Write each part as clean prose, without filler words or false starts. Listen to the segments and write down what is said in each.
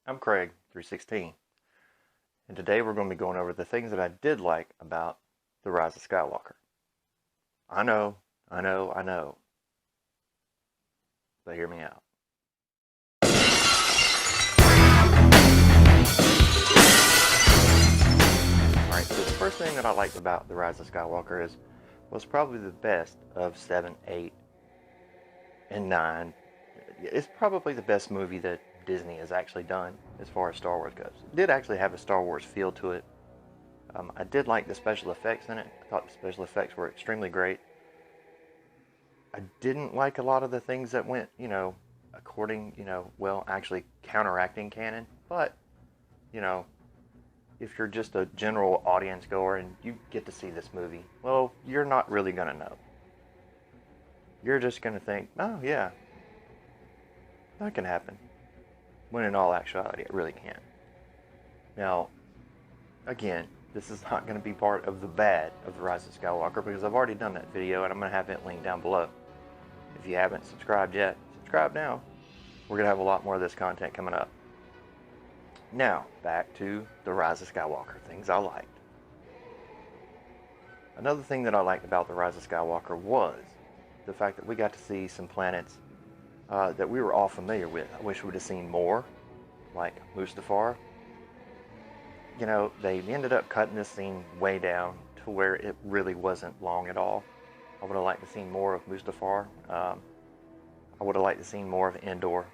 I'm Craig, 316, and today we're going to be going over the things that I did like about The Rise of Skywalker. I know, but hear me out. Alright, so the first thing that I liked about The Rise of Skywalker was probably the best of 7, 8, and 9. It's probably the best movie that Disney has actually done as far as Star Wars goes. It did actually have a Star Wars feel to it. I did like the special effects in it. I thought the special effects were extremely great. I didn't like a lot of the things that went, actually counteracting canon. But, if you're just a general audience goer and you get to see this movie, well, you're not really going to know. You're just going to think, oh yeah, that can happen. When in all actuality, it really can't. Now, again, this is not going to be part of the bad of The Rise of Skywalker because I've already done that video and I'm going to have it linked down below. If you haven't subscribed yet, subscribe now. We're going to have a lot more of this content coming up. Now, back to The Rise of Skywalker, things I liked. Another thing that I liked about The Rise of Skywalker was the fact that we got to see some planets that we were all familiar with. I wish we'd have seen more, like Mustafar. They ended up cutting this scene way down to where it really wasn't long at all. I would have liked to see more of Mustafar. I would have liked to see more of Endor.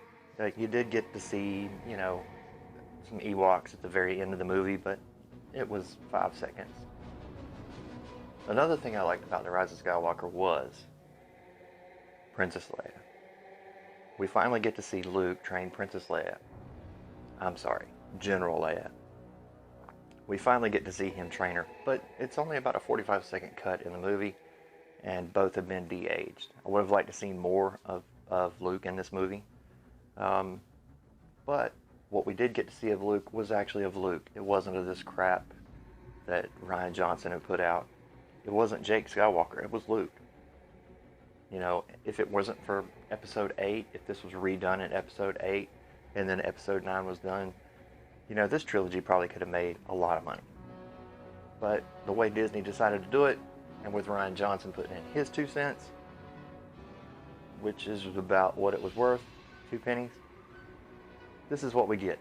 You did get to see, some Ewoks at the very end of the movie, but it was 5 seconds. Another thing I liked about The Rise of Skywalker was Princess Leia. We finally get to see Luke train Princess Leia. I'm sorry, General Leia. We finally get to see him train her, but it's only about a 45-second cut in the movie, and both have been de-aged. I would have liked to see more of Luke in this movie. But what we did get to see of Luke was actually of Luke. It wasn't of this crap that Rian Johnson had put out. It wasn't Jake Skywalker, it was Luke. If it wasn't for episode 8, if this was redone in episode 8, and then episode 9 was done, this trilogy probably could have made a lot of money. But the way Disney decided to do it, and with Rian Johnson putting in his 2 cents, which is about what it was worth, 2 pennies, this is what we get.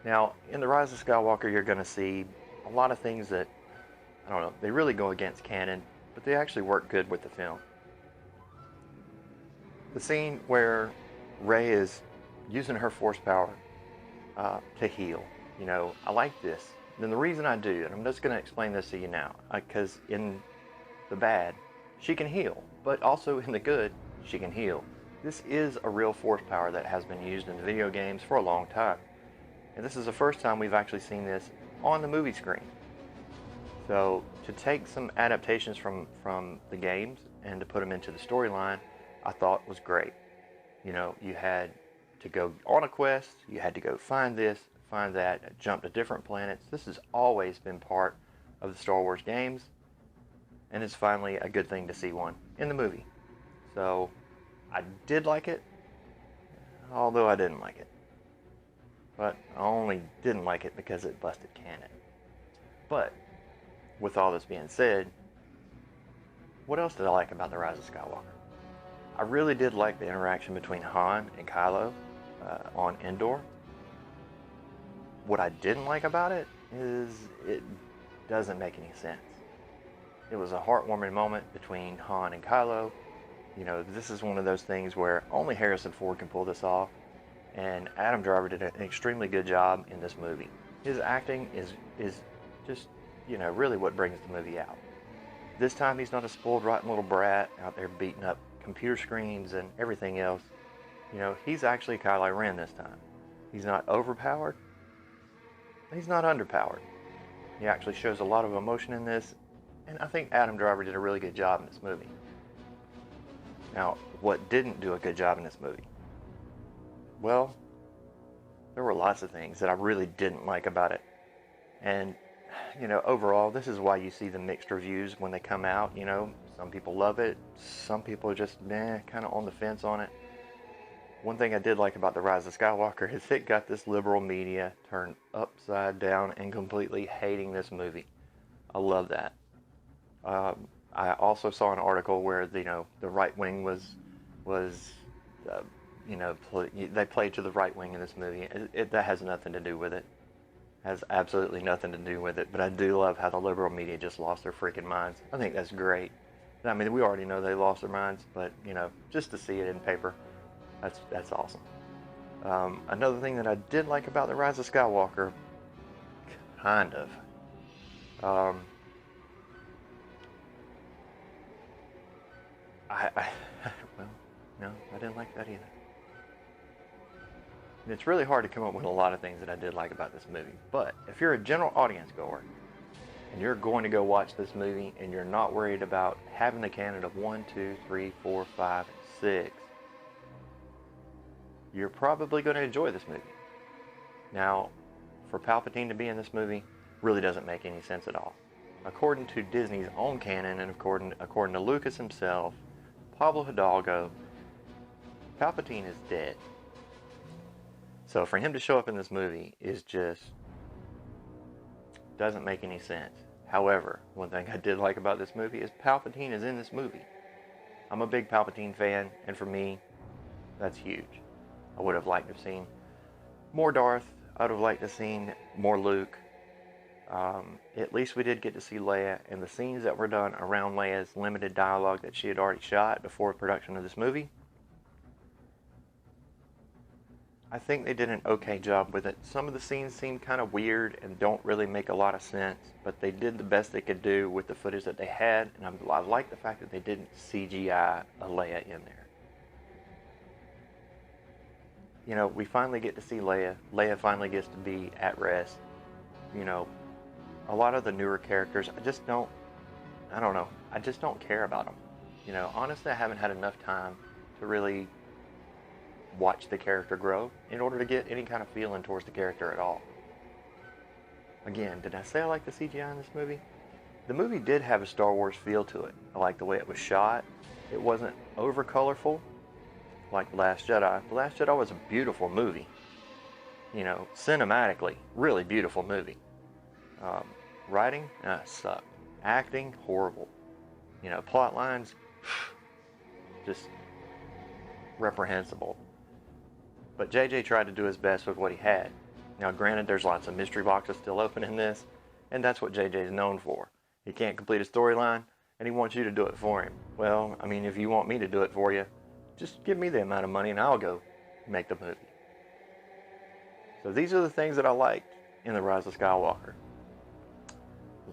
Now, in The Rise of Skywalker, you're going to see a lot of things that, they really go against canon, but they actually work good with the film. The scene where Rey is using her force power to heal. I like this. And the reason I do, and I'm just going to explain this to you now, because in the bad, she can heal, but also in the good, she can heal. This is a real force power that has been used in the video games for a long time. And this is the first time we've actually seen this on the movie screen. So to take some adaptations from the games and to put them into the storyline, I thought was great. You had to go on a quest, you had to go find this, find that, jump to different planets. This has always been part of the Star Wars games, and it's finally a good thing to see one in the movie. So I did like it, although I didn't like it. But I only didn't like it because it busted canon. But with all this being said, what else did I like about The Rise of Skywalker? I really did like the interaction between Han and Kylo on Endor. What I didn't like about it is it doesn't make any sense. It was a heartwarming moment between Han and Kylo. This is one of those things where only Harrison Ford can pull this off, and Adam Driver did an extremely good job in this movie. His acting is just, really what brings the movie out. This time he's not a spoiled, rotten little brat out there beating up computer screens and everything else. He's actually Kylo Ren this time. He's not overpowered. He's not underpowered. He actually shows a lot of emotion in this, and I think Adam Driver did a really good job in this movie. Now, what didn't do a good job in this movie? Well, there were lots of things that I really didn't like about it. And, overall, this is why you see the mixed reviews when they come out. Some people love it. Some people are just, kind of on the fence on it. one thing I did like about The Rise of Skywalker is it got this liberal media turned upside down and completely hating this movie. I love that. I also saw an article where the right wing was they played to the right wing in this movie. That has nothing to do with it. Has absolutely nothing to do with it. But I do love how the liberal media just lost their freaking minds. I think that's great. I mean, we already know they lost their minds, but just to see it in paper, that's awesome. Another thing that I did like about The Rise of Skywalker, kind of. Well, no, I didn't like that either. It's really hard to come up with a lot of things that I did like about this movie. But if you're a general audience goer and you're going to go watch this movie and you're not worried about having the canon of 1, 2, 3, 4, 5, and 6, you're probably going to enjoy this movie. Now, for Palpatine to be in this movie really doesn't make any sense at all. According to Disney's own canon and according to Lucas himself, Pablo Hidalgo, Palpatine is dead. So for him to show up in this movie is just doesn't make any sense. However, one thing I did like about this movie is Palpatine is in this movie. I'm a big Palpatine fan, and for me, that's huge. I would have liked to have seen more Darth. I would have liked to have seen more Luke. At least we did get to see Leia, and the scenes that were done around Leia's limited dialogue that she had already shot before production of this movie, I think they did an okay job with it. Some of the scenes seem kind of weird and don't really make a lot of sense, but they did the best they could do with the footage that they had, and I like the fact that they didn't CGI a Leia in there. We finally get to see Leia. Leia finally gets to be at rest. A lot of the newer characters, I just don't care about them. Honestly, I haven't had enough time to really watch the character grow in order to get any kind of feeling towards the character at all. Again, did I say I like the CGI in this movie? The movie did have a Star Wars feel to it. I like the way it was shot. It wasn't over colorful like The Last Jedi. The Last Jedi was a beautiful movie. Cinematically, really beautiful movie. Writing, sucked. Acting, horrible. Plot lines, just reprehensible. But JJ tried to do his best with what he had. Now, granted, there's lots of mystery boxes still open in this, and that's what JJ is known for. He can't complete a storyline, and he wants you to do it for him. Well, I mean, if you want me to do it for you, just give me the amount of money, and I'll go make the movie. So these are the things that I liked in The Rise of Skywalker.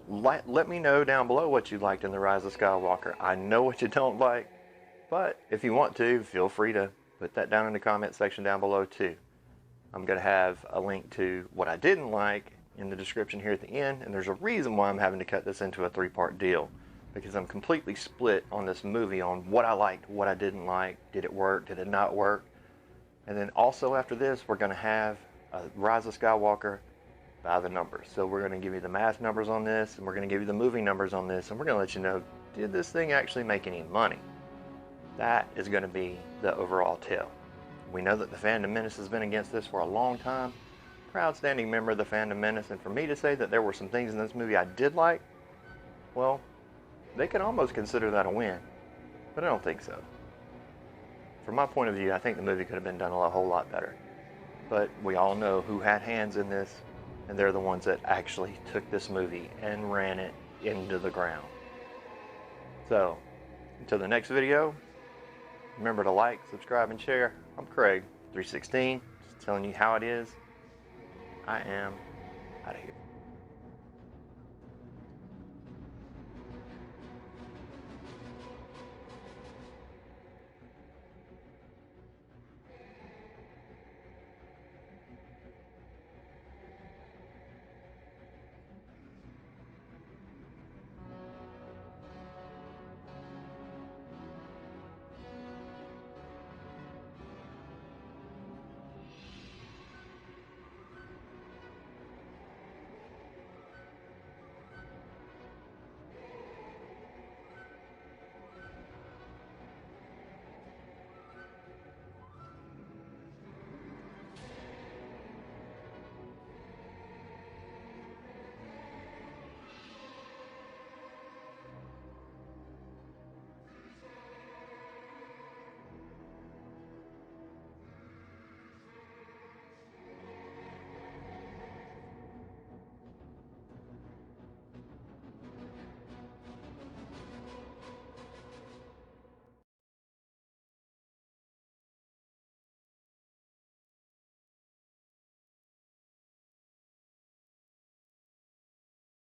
Let me know down below what you liked in The Rise of Skywalker. I know what you don't like, but if you want to, feel free to put that down in the comment section down below too. I'm going to have a link to what I didn't like in the description here at the end, and there's a reason why I'm having to cut this into a 3-part deal, because I'm completely split on this movie on what I liked, what I didn't like, did it work, did it not work. And then also after this, we're going to have a Rise of Skywalker by the numbers. So we're going to give you the math numbers on this, and we're going to give you the movie numbers on this, and we're going to let you know, did this thing actually make any money? That is going to be the overall tale. We know that the Phantom Menace has been against this for a long time. Proud standing member of the Phantom Menace, and for me to say that there were some things in this movie I did like, well, they can almost consider that a win, but I don't think so. From my point of view, I think the movie could have been done a whole lot better. But we all know who had hands in this, and they're the ones that actually took this movie and ran it into the ground. So, until the next video, remember to like, subscribe, and share. I'm Craig, 316, just telling you how it is. I am out of here.